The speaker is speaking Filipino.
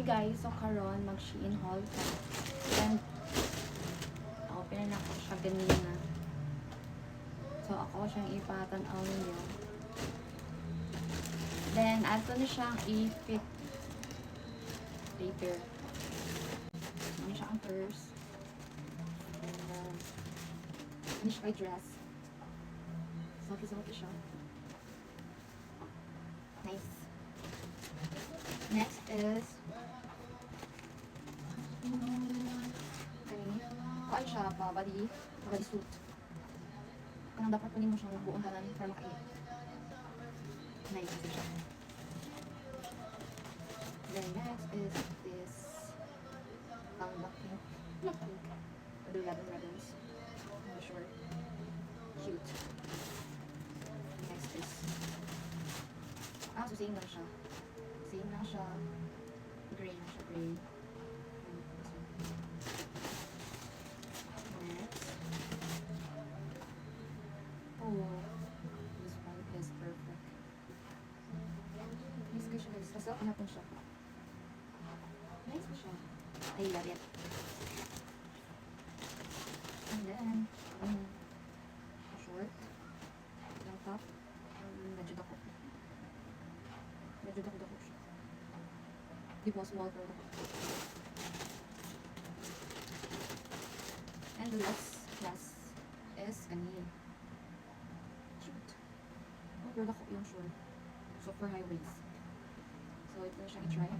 guys, so karon mag-Shein haul ka. And open na ko siya ganina. So ako siyang ipatanaw ninyo. Then ato na siyang i-fit later. Ano siya ang purse. And ano siya kay dress. Salty siya. Nice. Next is kuan siya pa body suit. Kanang dapat kunin mo siyang buong tanan para makainit. Nice siya. Then next is this pang blackpink. Or ribbons. I'm not sure. Cute. Next is so same lang siya. Same lang siya. Gray na siya. Gray. Next. Oh. This one is perfect. Nice ko siya guys. Tapos open natin siya. Nice ko siya. I love it. And then, short. Lang top. Medyo dako. Medyo dako siya. Di ba small pero dako. And the last class is kani. Cute. Oh, pero dako yung short. So for high waist. So ito na siya i-try.